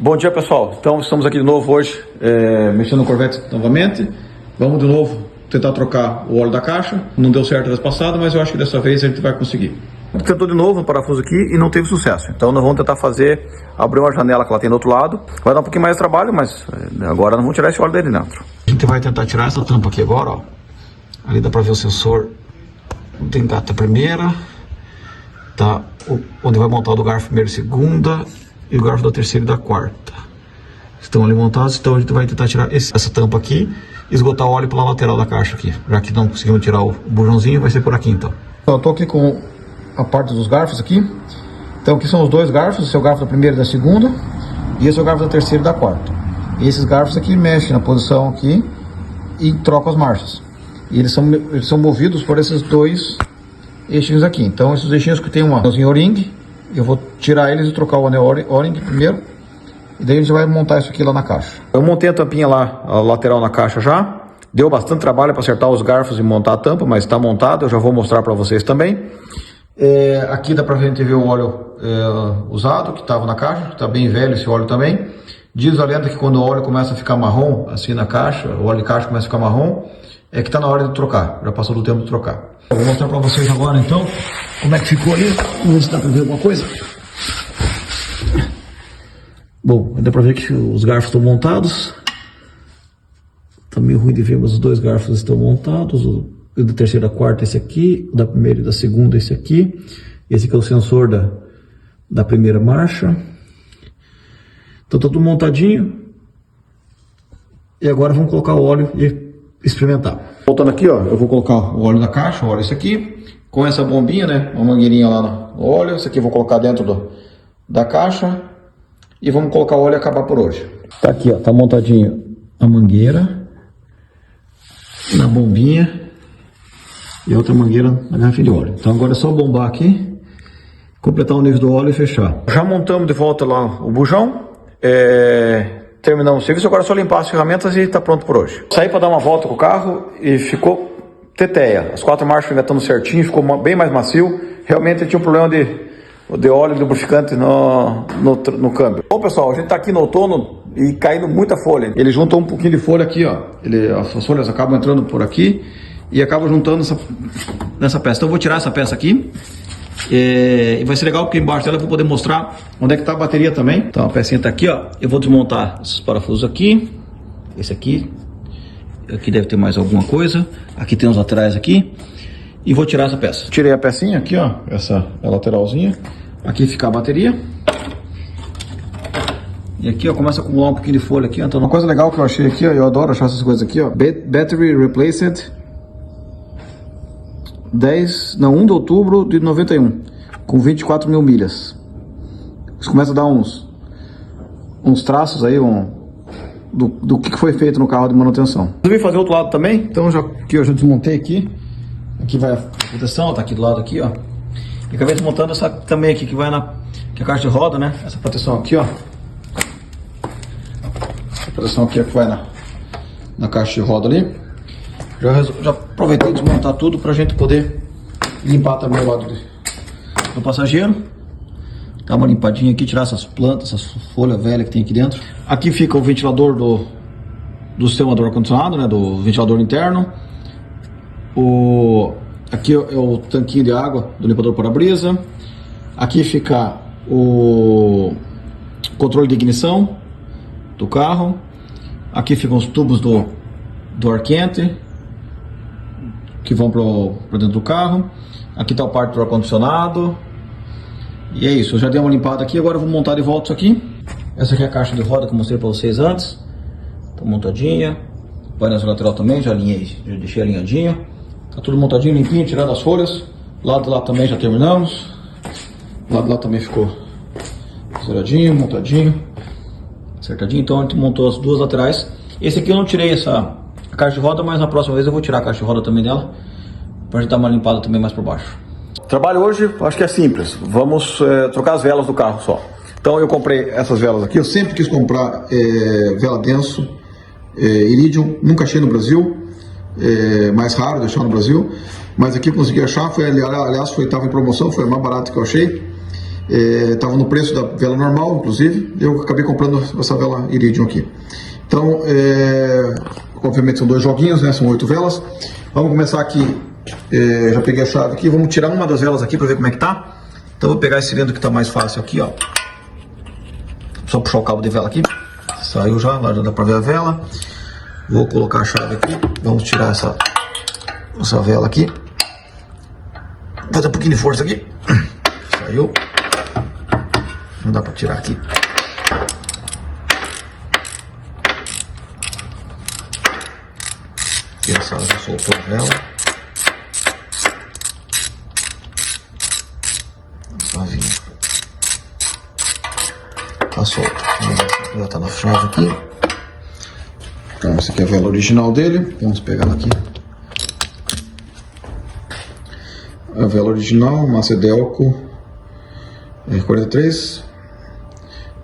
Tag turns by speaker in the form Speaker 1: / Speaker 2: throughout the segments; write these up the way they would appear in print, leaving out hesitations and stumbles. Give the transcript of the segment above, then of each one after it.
Speaker 1: Bom dia, pessoal. Então estamos aqui de novo hoje mexendo no Corvette novamente. Vamos de novo tentar trocar o óleo da caixa. Não deu certo vez passada, mas eu acho que dessa vez a gente vai conseguir. Tentou de novo um parafuso aqui e não teve sucesso. Então nós vamos tentar abrir uma janela que ela tem do outro lado. Vai dar um pouquinho mais de trabalho, mas agora nós vamos tirar esse óleo daí de dentro. A gente vai tentar tirar essa tampa aqui agora, ó. Ali dá para ver o sensor. Tem a primeira, tá? Onde vai montar o do garfo primeira e segunda e o garfo da terceira e da quarta. Estão ali montados, então a gente vai tentar tirar essa tampa aqui e esgotar o óleo pela lateral da caixa aqui. Já que não conseguimos tirar o bujãozinho, vai ser por aqui então. Eu tô aqui com a parte dos garfos aqui. Então aqui são os dois garfos, esse é o garfo da primeira e da segunda e esse é o garfo da terceira e da quarta. E esses garfos aqui mexem na posição aqui e trocam as marchas. E eles são movidos por esses dois eixinhos aqui. Então esses eixinhos que tem um anelzinho O-ring, eu vou tirar eles e trocar o anel O-ring primeiro. E daí a gente vai montar isso aqui lá na caixa. Eu montei a tampinha lá, a lateral na caixa já. Deu bastante trabalho para acertar os garfos e montar a tampa, mas está montado. Eu já vou mostrar para vocês também. Aqui dá pra gente ver o óleo usado, que estava na caixa. Está bem velho esse óleo também. Diz a lenda que quando o óleo começa a ficar marrom, assim na caixa, o óleo de caixa começa a ficar marrom, é que está na hora de trocar. Já passou do tempo de trocar. Eu vou mostrar para vocês agora então como é que ficou ali. Vamos ver se dá para ver alguma coisa. Bom, dá pra ver que os garfos estão montados. Tá meio ruim de ver, mas os dois garfos estão montados. O da terceira e da quarta, esse aqui. O da primeira e da segunda, esse aqui. Esse aqui é o sensor da primeira marcha. Então tá tudo montadinho. E agora vamos colocar o óleo e experimentar. Voltando aqui, ó, eu vou colocar o óleo da caixa, o óleo esse aqui. Com essa bombinha, né, uma mangueirinha lá no óleo. Esse aqui eu vou colocar dentro da caixa. E vamos colocar o óleo e acabar por hoje. Tá aqui, ó, tá montadinho a mangueira na bombinha e a outra mangueira na garrafinha de óleo. Então agora é só bombar aqui, completar o nível do óleo e fechar. Já montamos de volta lá o bujão, terminamos o serviço, agora é só limpar as ferramentas e tá pronto por hoje. Saí para dar uma volta com o carro e ficou teteia. As 4 marchas engatando certinho, ficou bem mais macio. Realmente tinha um problema de óleo lubrificante no câmbio. Bom, pessoal, a gente tá aqui no outono e caindo muita folha. Ele juntou um pouquinho de folha aqui, ó. As folhas acabam entrando por aqui e acabam juntando nessa peça. Então eu vou tirar essa peça aqui e vai ser legal porque embaixo dela eu vou poder mostrar onde é que tá a bateria também. Então a pecinha tá aqui, ó. Eu vou desmontar esses parafusos aqui. Esse aqui. Aqui deve ter mais alguma coisa. Aqui tem os laterais aqui. E vou tirar essa peça. Tirei a pecinha aqui, ó. Essa é a lateralzinha. Aqui fica a bateria. E aqui, ó, começa a acumular um pouquinho de folha aqui. Então, uma coisa legal que eu achei aqui, ó, eu adoro achar essas coisas aqui, ó. Battery Replaced 1 de outubro de 91. Com 24 mil milhas. Isso começa a dar uns traços aí, do que foi feito no carro de manutenção. Resolvi fazer outro lado também. Então, aqui eu já desmontei aqui. Aqui vai a proteção, tá aqui do lado aqui, ó. E acabei desmontando essa também aqui, que vai que é a caixa de roda, né? Essa proteção aqui, ó. Essa proteção aqui é que vai na caixa de roda ali. Já aproveitei de desmontar tudo pra gente poder limpar também o lado do passageiro. Dar uma limpadinha aqui, tirar essas plantas, essas folhas velhas que tem aqui dentro. Aqui fica o ventilador do sistema do ar-condicionado, né? Do ventilador interno. Aqui é o tanquinho de água do limpador para-brisa. Aqui fica o controle de ignição do carro. Aqui ficam os tubos do ar quente que vão para dentro do carro. Aqui está a parte do ar-condicionado. E é isso, eu já dei uma limpada aqui. Agora eu vou montar de volta isso aqui. Essa aqui é a caixa de roda que eu mostrei para vocês antes. Está montadinha. O painel lateral também, já deixei alinhadinho. Tá tudo montadinho, limpinho, tirando as folhas. Lado de lá também já terminamos. Lado de lá também ficou zeradinho, montadinho, acertadinho. Então a gente montou as duas laterais. Esse aqui eu não tirei a caixa de roda, mas na próxima vez eu vou tirar a caixa de roda também dela, pra gente dar uma limpada também mais por baixo. O trabalho hoje acho que é simples. Vamos trocar as velas do carro só. Então eu comprei essas velas aqui. Eu sempre quis comprar vela denso, iridium, nunca achei no Brasil. Mais raro de achar no Brasil, mas aqui eu consegui achar, aliás estava em promoção, foi a mais barata que eu achei.
Speaker 2: Estava no preço da vela normal, inclusive, eu acabei comprando essa vela Iridium aqui. Então, obviamente são 2 joguinhos, né? São 8 velas. Vamos começar aqui. Já peguei a chave aqui, vamos tirar uma das velas aqui para ver como é que tá. Então vou pegar esse cilindro que tá mais fácil aqui, ó. Só puxar o cabo de vela aqui. Saiu já, lá já dá para ver a vela. Vou colocar a chave aqui. Vamos tirar essa vela aqui. Fazer um pouquinho de força aqui. Saiu. Não dá para tirar aqui. Aqui essa já soltou a vela. Tá solto. Já tá na chave aqui. Então essa aqui é a vela original dele. Vamos pegar ela aqui. A vela original, massa Delco 43.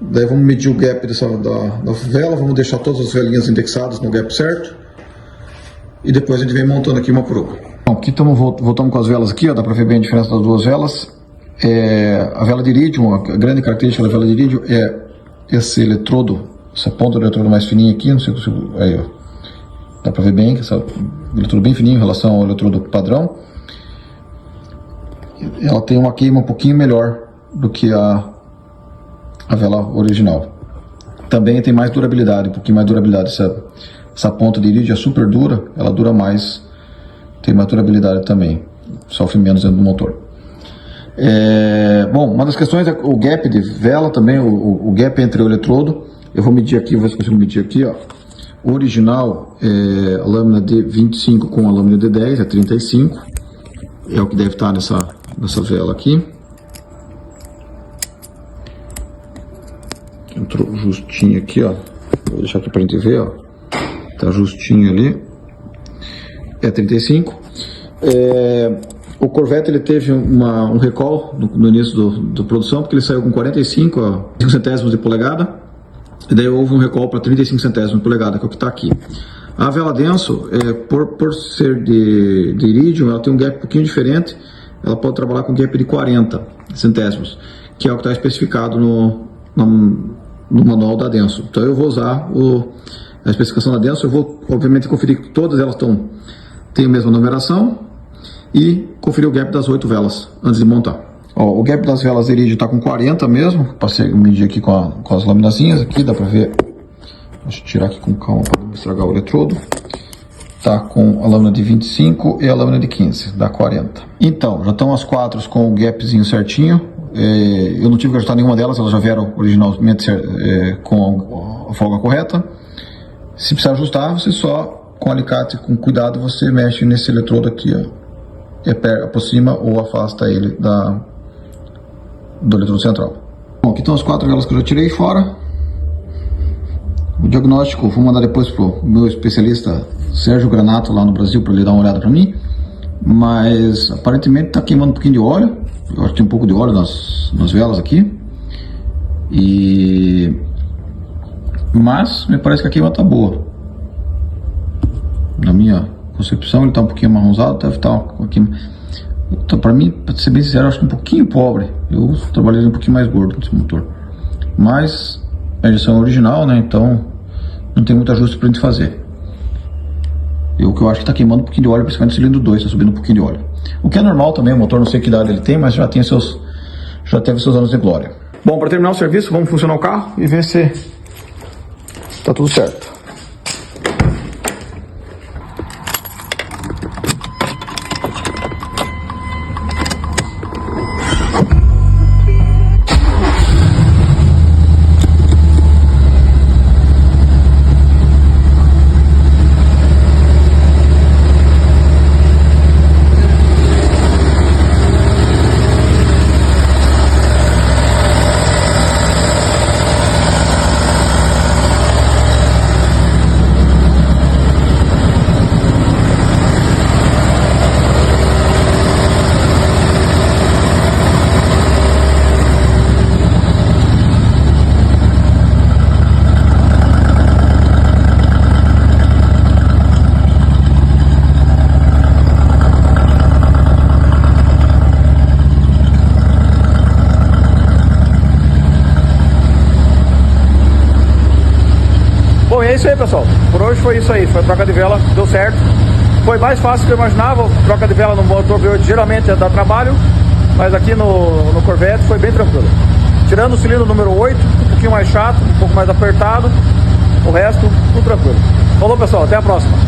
Speaker 2: Daí vamos medir o gap da vela. Vamos deixar todas as velinhas indexadas no gap certo. E depois a gente vem montando aqui uma por uma. Bom, aqui voltamos com as velas aqui, ó, dá pra ver bem a diferença das 2 velas. A vela de Iridium, a grande característica da vela de Iridium é esse eletrodo, essa ponta do eletrodo mais fininha aqui, não sei se aí, ó, dá pra ver bem que esse eletrodo bem fininho em relação ao eletrodo padrão. Ela tem uma queima um pouquinho melhor do que a vela original. Também tem mais durabilidade, um pouquinho mais durabilidade. Essa ponta de Iridium é super dura, ela dura mais, tem mais durabilidade também, sofre menos dentro do motor. Bom, uma das questões é o gap de vela também, o gap entre o eletrodo. Eu vou medir aqui, vou ver se consigo medir aqui, ó. O original é a lâmina de 25 com a lâmina de 10, é 35. É o que deve estar nessa vela aqui. Entrou justinho aqui, ó. Vou deixar aqui pra gente ver, ó. Tá justinho ali. É 35. O Corvette ele teve um recall no início da produção, porque ele saiu com 45 centésimos de polegada, e daí houve um recall para 35 centésimos de polegada, que é o que está aqui. A vela denso, por ser de Iridium, ela tem um gap um pouquinho diferente, ela pode trabalhar com gap de 40 centésimos, que é o que está especificado no manual da Denso. Então eu vou usar a especificação da Denso, eu vou obviamente conferir que todas elas têm a mesma numeração, e conferir o gap das 8 velas antes de montar. Ó, o gap das velas Iridium está com 40 mesmo. Passei a medir aqui com as laminazinhas aqui, dá para ver. Deixa eu tirar aqui com calma para não estragar o eletrodo. Tá com a lâmina de 25 e a lâmina de 15, dá 40. Então, já estão as 4 com o gapzinho certinho. Eu não tive que ajustar nenhuma delas, elas já vieram originalmente com a folga correta. Se precisar ajustar, você só com alicate, com cuidado, você mexe nesse eletrodo aqui, ó. Aproxima ou afasta ele do eletrodo central. Bom, aqui estão as 4 velas que eu já tirei fora. O diagnóstico vou mandar depois pro meu especialista Sérgio Granato lá no Brasil para ele dar uma olhada para mim. Mas aparentemente está queimando um pouquinho de óleo. Eu acho que tem um pouco de óleo nas velas aqui. Mas me parece que a queima está boa. Na minha concepção ele está um pouquinho marronzado, deve estar aqui. Então, para mim, para ser bem sincero, eu acho que um pouquinho pobre. Eu trabalhei um pouquinho mais gordo nesse motor. Mas a injeção é original, né? Então não tem muito ajuste para a gente fazer. O que eu acho que está queimando um pouquinho de óleo, principalmente o cilindro 2, está subindo um pouquinho de óleo. O que é normal também, o motor não sei que idade ele tem, mas já teve seus anos de glória. Bom, para terminar o serviço, vamos funcionar o carro e ver se está tudo certo.
Speaker 3: Bom, e é isso aí, pessoal. Por hoje foi isso aí. Foi a troca de vela, deu certo. Foi mais fácil do que eu imaginava. Troca de vela no motor V8 geralmente dá trabalho, mas aqui no Corvette foi bem tranquilo. Tirando o cilindro número 8, um pouquinho mais chato, um pouco mais apertado. O resto, tudo tranquilo. Falou, pessoal. Até a próxima.